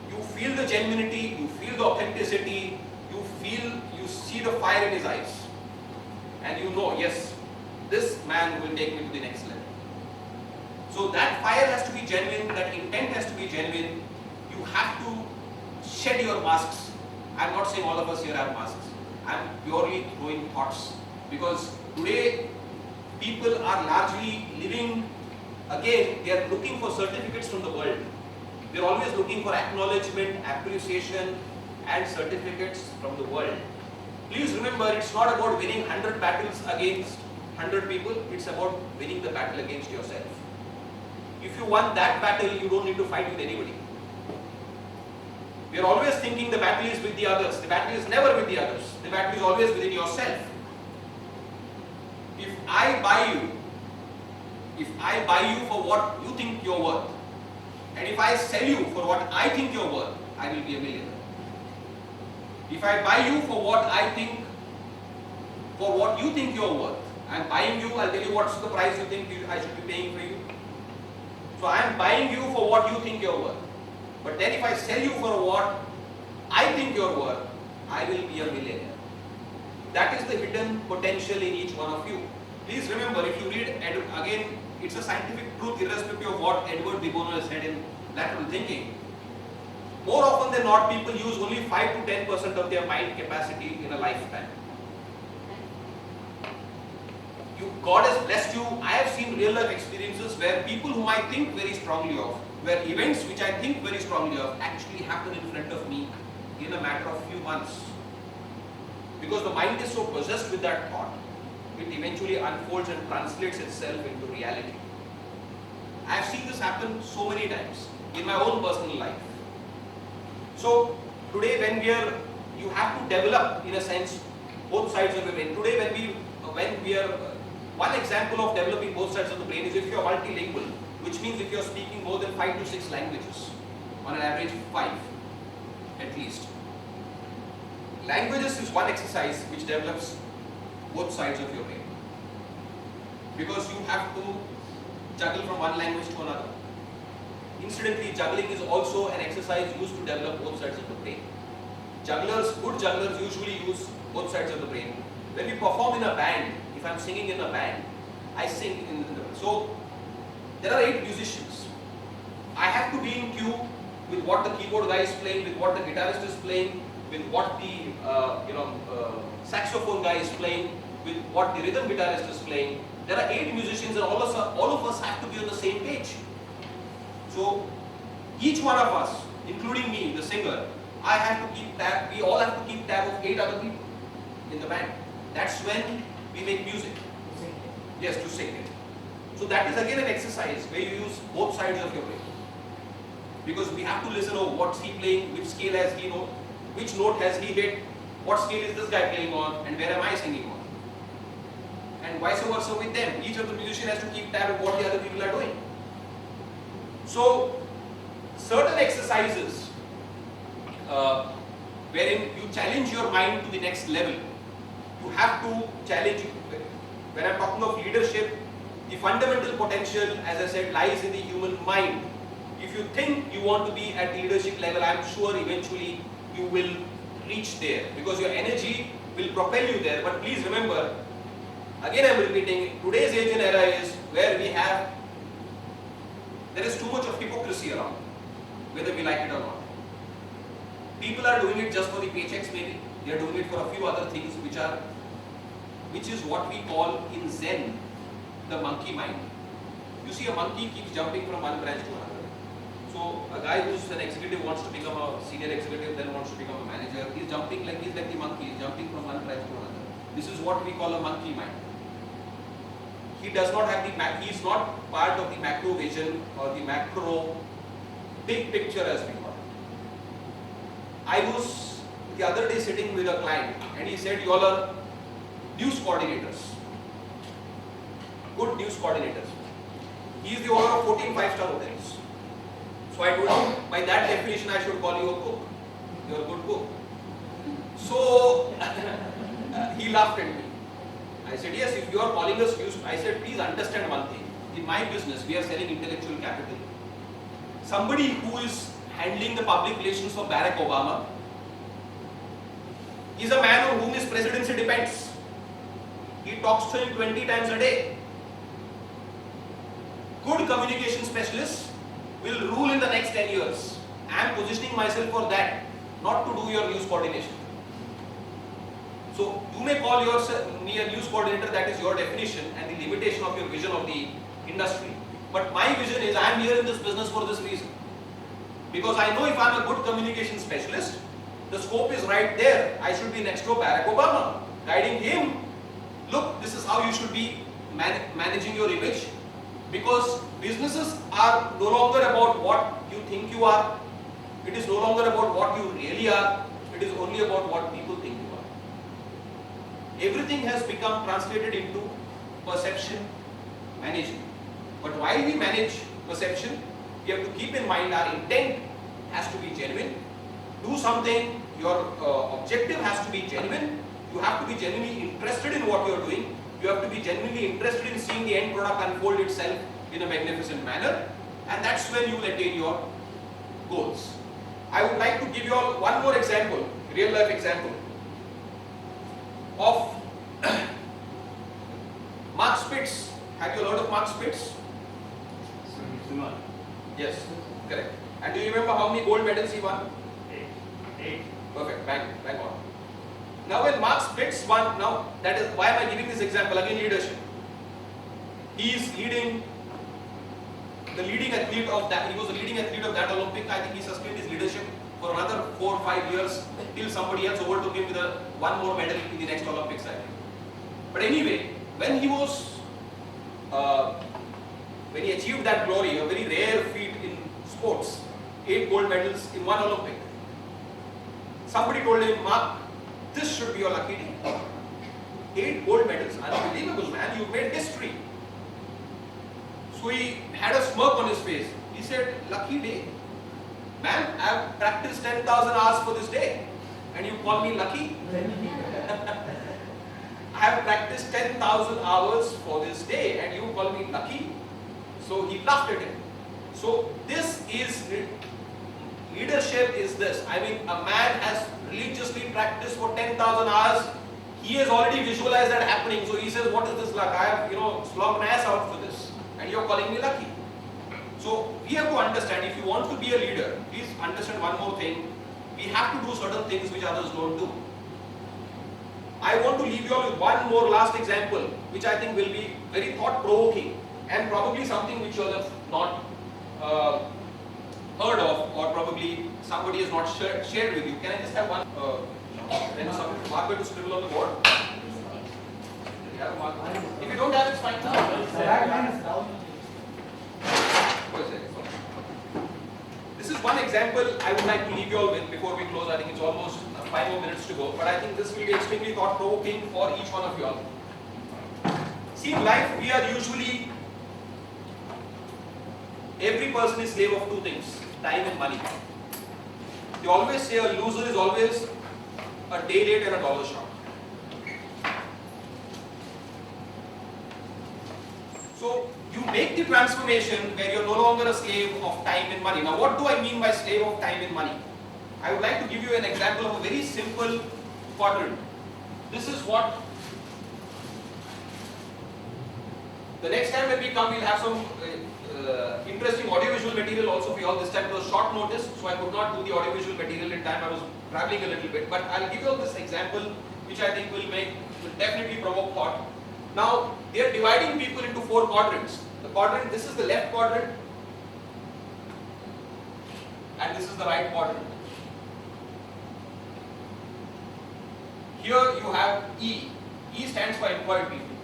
S2: You feel the genuinity, you feel the authenticity, you see the fire in his eyes, and you know, yes, this man will take me to the next level. So that fire has to be genuine, that intent has to be genuine. You have to shed your masks. I'm not saying all of us here have masks. I'm purely throwing thoughts, because today people are largely living, again, they are looking for certificates from the world. They're always looking for acknowledgement, appreciation and certificates from the world. Please remember, it's not about winning 100 battles against 100 people, it's about winning the battle against yourself. If you won that battle, you don't need to fight with anybody. We are always thinking the battle is with the others. The battle is never with the others. The battle is always within yourself. If I buy you for what you think you're worth, and if I sell you for what I think you're worth, I will be a millionaire. If I buy you for what you think you're worth, I'm buying you, I'll tell you what's the price you think I should be paying for you. So I'm buying you for what you think you're worth. But then if I sell you for what I think you're worth, I will be a millionaire. That is the hidden potential in each one of you. Please remember, if you read, again, it's a scientific truth irrespective of what Edward de Bono has said in lateral thinking. More often than not, people use only 5 to 10% of their mind capacity in a lifetime. God has blessed you. I have seen real life experiences where people whom I think very strongly of, where events which I think very strongly of actually happen in front of me in a matter of few months. Because the mind is so possessed with that thought, it eventually unfolds and translates itself into reality. I have seen this happen so many times in my own personal life. So today you have to develop, in a sense, both sides of your brain. Today when we are, one example of developing both sides of the brain is if you are multilingual, which means if you are speaking more than 5 to 6 languages, on an average 5 at least. Languages is one exercise which develops both sides of your brain, because you have to juggle from one language to another. Incidentally, juggling is also an exercise used to develop both sides of the brain. Good jugglers usually use both sides of the brain. When we perform in a band, if I'm singing in a band, I sing in the, so there are 8 musicians. I have to be in tune with what the keyboard guy is playing, with what the guitarist is playing, with what the saxophone guy is playing, with what the rhythm guitarist is playing. There are 8 musicians, and all of us have to be on the same page. So each one of us, including me, the singer, I have to keep tab. We all have to keep tab of 8 other people in the band. That's when we make music. Yes, to sing it. So that is again an exercise where you use both sides of your brain, because we have to listen. Oh, what's he playing? Which scale has he know? Which note has he hit? What scale is this guy playing on? And where am I singing on? And vice versa with them. Each of the musician has to keep tab of what the other people are doing. So certain exercises wherein you challenge your mind to the next level. You have to challenge. When I'm talking of leadership, the fundamental potential, as I said, lies in the human mind. If you think you want to be at the leadership level, I'm sure eventually you will reach there, because your energy will propel you there. But please remember, again I'm repeating, today's age and era is where there is too much of hypocrisy around, whether we like it or not. People are doing it just for the paychecks maybe. They are doing it for a few other things which is what we call in Zen, the monkey mind. You see, a monkey keeps jumping from one branch to another. So a guy who's an executive wants to become a senior executive, then wants to become a manager. He's jumping like he's like the monkey. He's jumping from one tribe to another. This is what we call a monkey mind. He does not have the he's not part of the macro vision or the macro big picture as we call it. I was the other day sitting with a client and he said, "You all are news coordinators, good news coordinators." He is the owner of 14 5-star hotels. So I told him, by that definition, I should call you a cook. You are a good cook. So he laughed at me. I said, yes, if you are calling us news, I said, please understand one thing. In my business, we are selling intellectual capital. Somebody who is handling the public relations for Barack Obama is a man on whom his presidency depends. He talks to him 20 times a day. Good communication specialists will rule in the next 10 years. I am positioning myself for that, not to do your news coordination. So you may call me a news coordinator, that is your definition and the limitation of your vision of the industry. But my vision is I am here in this business for this reason. Because I know if I am a good communication specialist, the scope is right there. I should be next to Barack Obama, guiding him. Look, this is how you should be managing your image. Because businesses are no longer about what you think you are. It is no longer about what you really are. It is only about what people think you are. Everything has become translated into perception management. But while we manage perception, we have to keep in mind our intent has to be genuine. Do something, your objective has to be genuine. You have to be genuinely interested in what you are doing. You have to be genuinely interested in seeing the end product unfold itself in a magnificent manner, and that's when you will attain your goals. I would like to give you all one more example, real life example of Mark Spitz. Have you heard of Mark Spitz? Yes, correct. And do you remember how many gold medals he won? 8. Perfect, bang on. Now when Mark Spitz won, now that is why am I giving this example? Again, leadership. He is the leading athlete of that. He was the leading athlete of that Olympic. I think he sustained his leadership for another 4 or 5 years till somebody else overtook him with one more medal in the next Olympics, I think. But anyway, when he was when he achieved that glory, a very rare feat in sports, 8 gold medals in one Olympic, somebody told him, Mark, this should be your lucky day. 8 gold medals, unbelievable, man, you made history. So he had a smirk on his face. He said, lucky day? Man, I have practiced 10,000 hours for this day and you call me lucky? I have practiced 10,000 hours for this day and you call me lucky? So he laughed at him. So this is, leadership is this. I mean, a man has religiously practiced for 10,000 hours. He has already visualized that happening. So he says, what is this luck? I have, slogged my ass out for this. And you're calling me lucky. So we have to understand, if you want to be a leader, please understand one more thing. We have to do certain things which others don't do. I want to leave you all with one more last example, which I think will be very thought-provoking and probably something which you all have not heard of, or probably somebody has not shared with you. Can I just have one some marker to scribble on the board? If you don't have, it's fine. This is one example I would like to leave you all with before we close. I think it's almost 5 more minutes to go, but I think this will be extremely thought-provoking for each one of you all. See, in life we are usually, every person is slave of 2 things, time and money. They always say a loser is always a day late and a dollar short. So you make the transformation where you're no longer a slave of time and money. Now what do I mean by slave of time and money? I would like to give you an example of a very simple quadrant. This is what, the next time when we come, we'll have some interesting audiovisual material also for you all. This time it was short notice, so I could not do the audiovisual material in time. I was traveling a little bit, but I'll give you all this example which I think will definitely provoke thought. Now, they are dividing people into 4 quadrants. The quadrant, this is the left quadrant. and this is the right quadrant. Here you have E. E stands for employed people.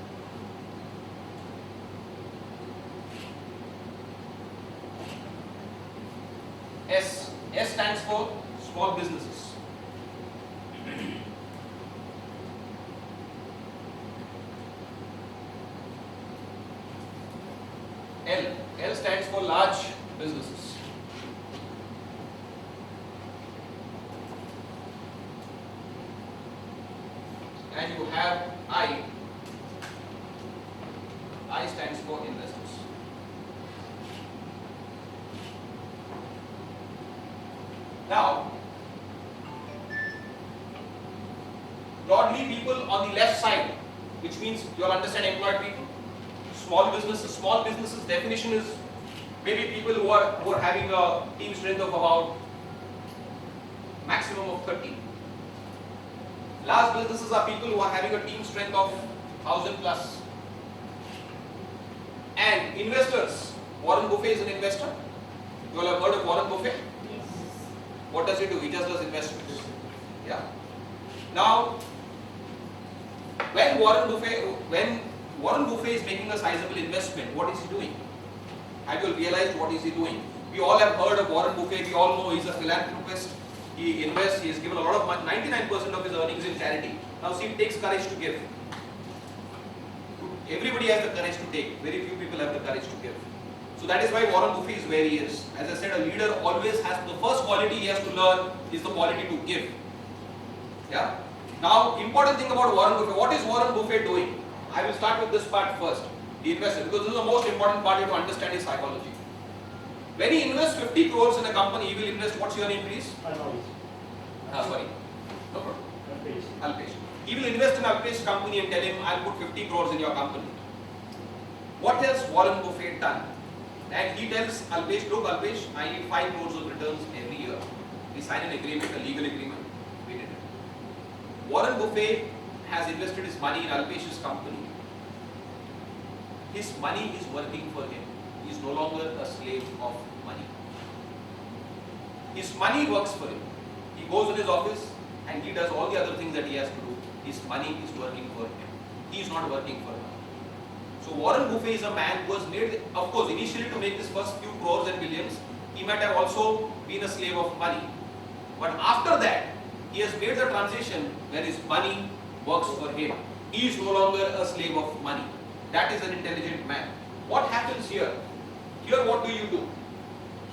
S2: S. S stands for small businesses. L. L stands for large businesses. And you have I. I stands for investors. Now, broadly people on the left side, which means you all understand employed people. Small businesses definition is maybe people who are having a team strength of about maximum of 30. Large businesses are people who are having a team strength of 1,000 plus. And investors, Warren Buffett is an investor. You all have heard of Warren Buffett?
S1: Yes.
S2: What does he do? He just does investments. Yeah. Now, when Warren Buffett is making a sizable investment, what is he doing? Have you realized what is he doing? We all have heard of Warren Buffett. We all know he's a philanthropist. He invests. He has given a lot of money. 99% of his earnings in charity. Now, see, it takes courage to give. Everybody has the courage to take. Very few people have the courage to give. So that is why Warren Buffett is where he is. As I said, a leader always has the first quality he has to learn is the quality to give. Yeah. Now, important thing about Warren Buffett. What is Warren Buffett doing? I will start with this part first. The investor, because this is the most important part you have to understand his psychology. When he invests 50 crores in a company, he will invest. What's your name, please? Sorry. No problem. Alpesh. He will invest in Alpesh company and tell him, I'll put 50 crores in your company. What has Warren Buffett done? And he tells Alpesh, look Alpesh, I need 5 crores of returns every year. We sign an agreement, a legal agreement. We did it. Warren Buffett has invested his money in Alpesh's company. His money is working for him. He is no longer a slave of money. His money works for him. He goes in his office and he does all the other things that he has to do. His money is working for him. He is not working for him. So Warren Buffett is a man who has made, of course, initially to make his first few crores and billions, he might have also been a slave of money. But after that, he has made the transition where his money works for him. He is no longer a slave of money. That is an intelligent man. What happens here? Here what do?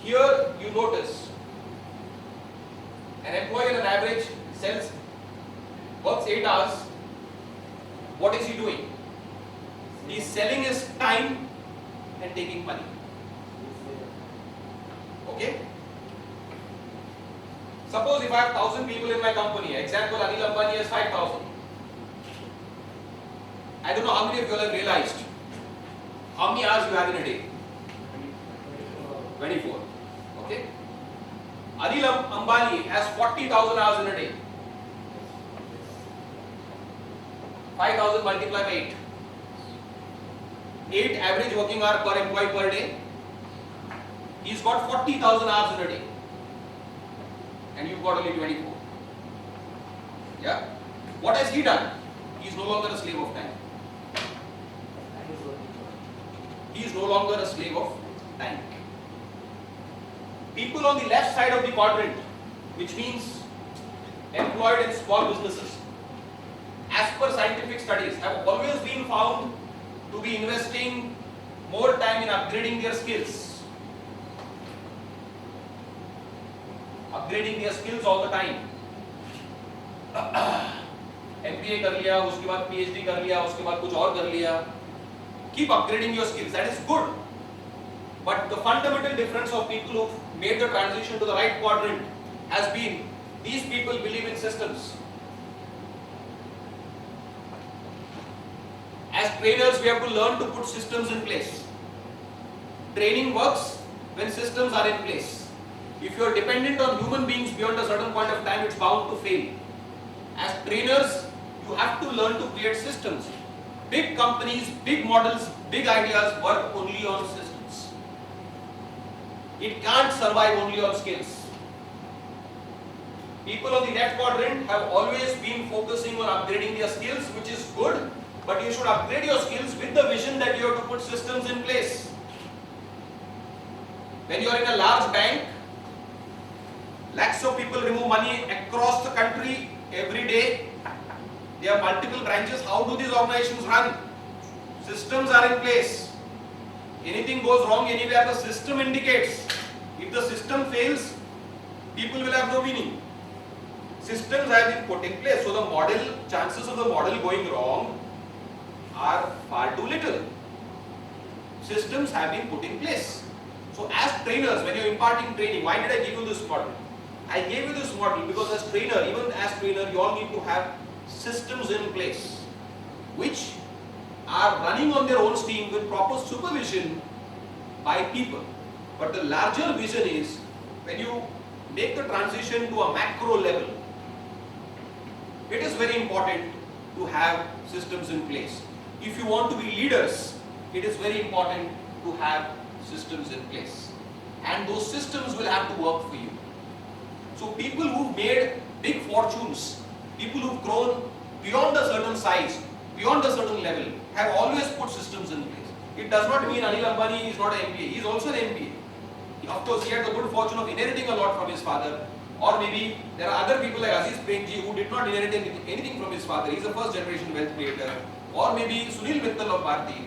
S2: Here you notice an employee on an average works 8 hours. What is he doing? He is selling his time and taking money. Okay? Suppose if I have 1,000 people in my company, example Anil Ambani has 5,000. I don't know how many of you have realized how many hours you have in a day? 24. Okay? Anil Ambani has 40,000 hours in a day. 5,000 multiplied by 8. 8 average working hour per employee per day. He's got 40,000 hours in a day. And you've got only 24. Yeah? What has he done? He is no longer a slave of time. He is no longer a slave of time. People on the left side of the quadrant, which means employed in small businesses, as per scientific studies, have always been found to be investing more time in upgrading their skills. Upgrading their skills all the time. MBA कर लिया, उसके बाद PhD कर लिया, उसके बाद कुछ और कर लिया. Keep upgrading your skills. That is good. But the fundamental difference of people who made the transition to the right quadrant has been these people believe in systems. As trainers, we have to learn to put systems in place. Training works when systems are in place. If you are dependent on human beings beyond a certain point of time, it's bound to fail. As trainers, you have to learn to create systems. Big companies, big models, big ideas work only on systems. It can't survive only on skills. People on the left quadrant have always been focusing on upgrading their skills, which is good, but you should upgrade your skills with the vision that you have to put systems in place. When you are in a large bank, lakhs of people remove money across the country every day. There are multiple branches. How do these organizations run? Systems are in place. Anything goes wrong anywhere, the system indicates. If the system fails, people will have no meaning. Systems have been put in place, so the model, chances of the model going wrong are far too little. Systems have been put in place. So as trainers, when you are imparting training, why did I give you this model? I gave you this model because as trainer, even as trainer, you all need to have systems in place which are running on their own steam with proper supervision by people. But the larger vision is when you make the transition to a macro level, it is very important to have systems in place. If you want to be leaders, it is very important to have systems in place. And those systems will have to work for you. So people who've made big fortunes, people who've grown beyond a certain size, beyond a certain level, have always put systems in place. It does not mean Anil Ambani is not an MBA. He is also an MBA. Of course, he had the good fortune of inheriting a lot from his father. Or maybe there are other people like Aziz Premji who did not inherit anything from his father. He is a first generation wealth creator. Or maybe Sunil Mittal of Bharti.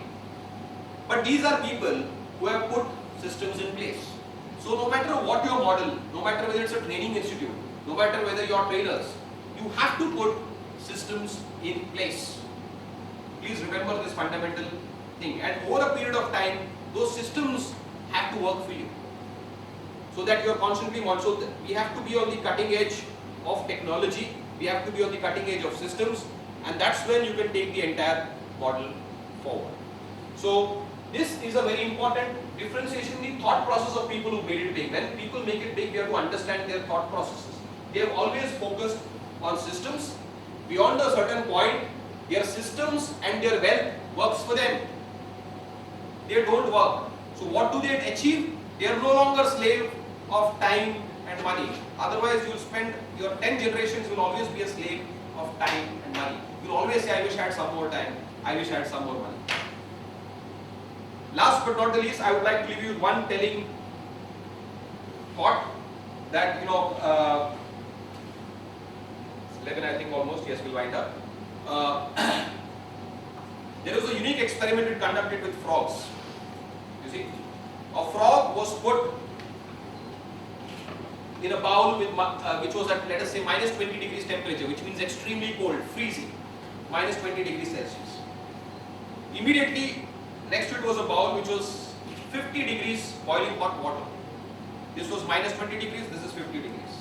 S2: But these are people who have put systems in place. So no matter what your model, no matter whether it's a training institute, no matter whether you are trainers, you have to put systems in place. Please remember this fundamental thing. And over a period of time, those systems have to work for you. So that you are constantly monitored. We have to be on the cutting edge of technology. We have to be on the cutting edge of systems. And that's when you can take the entire model forward. So this is a very important differentiation in the thought process of people who made it big. When people make it big, we have to understand their thought processes. They have always focused on systems. Beyond a certain point, their systems and their wealth works for them. They don't work. So what do they achieve? They are no longer slave of time and money. Otherwise, you will spend your 10 generations will always be a slave of time and money. You will always say, I wish I had some more time. I wish I had some more money. Last but not the least, I would like to leave you one telling thought that, 11 I think almost, yes, we'll wind up. There was a unique experiment conducted with frogs. You see, a frog was put in a bowl with, which was at, let us say, minus 20 degrees temperature, which means extremely cold, freezing, minus 20 degrees Celsius. Immediately next to it was a bowl which was 50 degrees boiling hot water. This was minus 20 degrees, this is 50 degrees.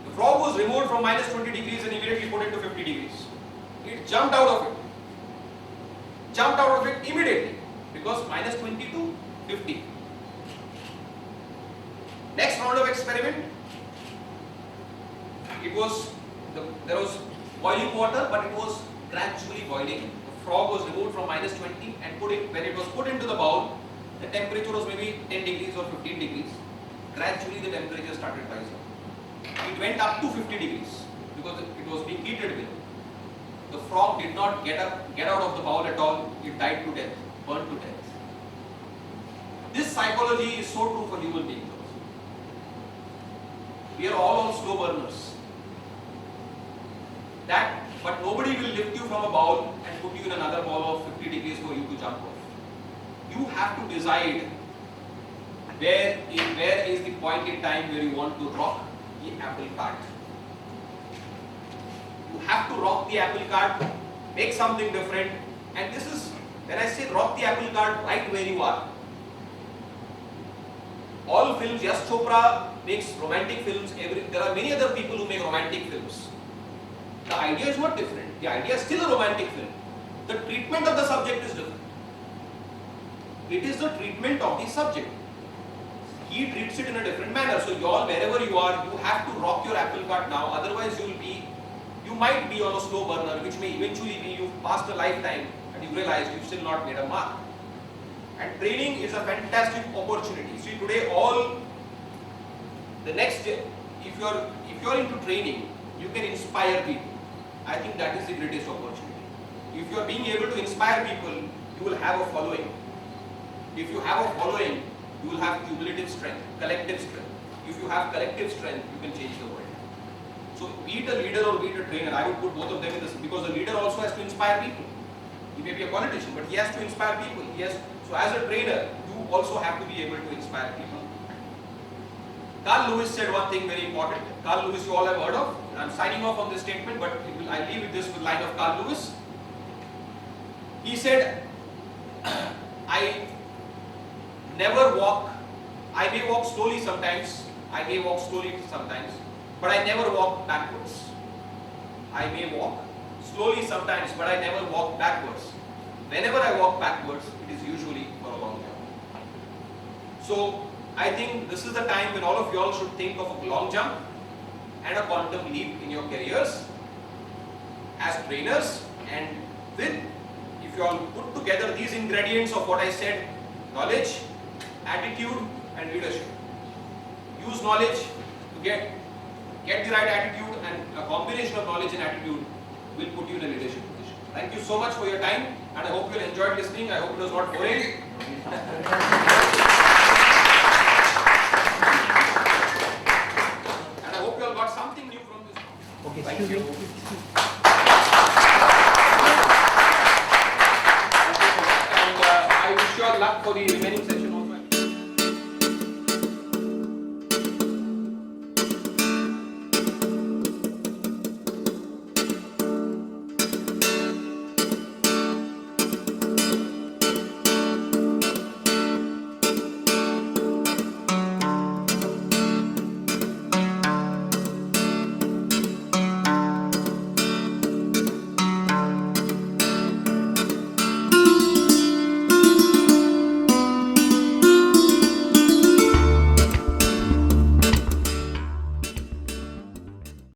S2: The frog was removed from minus 20 degrees and immediately put into 50 degrees. It jumped out of it. Jumped out of it immediately because minus 20 to 50. Next round of experiment, there was boiling water, but it was gradually boiling. The frog was removed from minus 20 and when it was put into the bowl, the temperature was maybe 10 degrees or 15 degrees. Gradually the temperature started rising. It went up to 50 degrees because it was being heated with. The frog did not get out of the bowl at all. It died to death, burned to death. This psychology is so true for human beings. We are all on slow burners. But nobody will lift you from a bowl and put you in another bowl of 50 degrees for you to jump off. You have to decide where is the point in time where you want to rock the apple cart. You have to rock the apple cart, make something different, and this is, when I say rock the apple cart, right where you are. All films, Yash Chopra makes romantic films, there are many other people who make romantic films. The idea is not different, the idea is still a romantic film. The treatment of the subject is different. It is the treatment of the subject. He treats it in a different manner. So you all, wherever you are, you have to rock your apple cart now, otherwise you might be on a slow burner, which may eventually be you've passed a lifetime and you realize you've still not made a mark. And training is a fantastic opportunity. See, today all The next, if you're into training, you can inspire people. I think that is the greatest opportunity. If you are being able to inspire people, you will have a following. If you have a following, you will have cumulative strength, collective strength. If you have collective strength, you can change the world. So be it a leader or be it a trainer, I would put both of them in this, because the leader also has to inspire people. He may be a politician, but he has to inspire people. So as a trainer, you also have to be able to inspire people. Carl Lewis said one thing very important. Carl Lewis you all have heard of. I am signing off on this statement, but I'll leave with this line of Carl Lewis. He said, I never walk, I may walk slowly sometimes, I may walk slowly sometimes, but I never walk backwards. I may walk slowly sometimes, but I never walk backwards. Whenever I walk backwards, it is usually for a long jump. So I think this is the time when all of you all should think of a long jump and a quantum leap in your careers as trainers, and with, if you all put together these ingredients of what I said, knowledge, attitude and leadership. Use knowledge to get the right attitude, and a combination of knowledge and attitude will put you in a leadership position. Thank you so much for your time, and I hope you enjoyed listening. I hope it was not boring. And I hope you all got something new from this. Okay, thank you. And I wish you all luck for the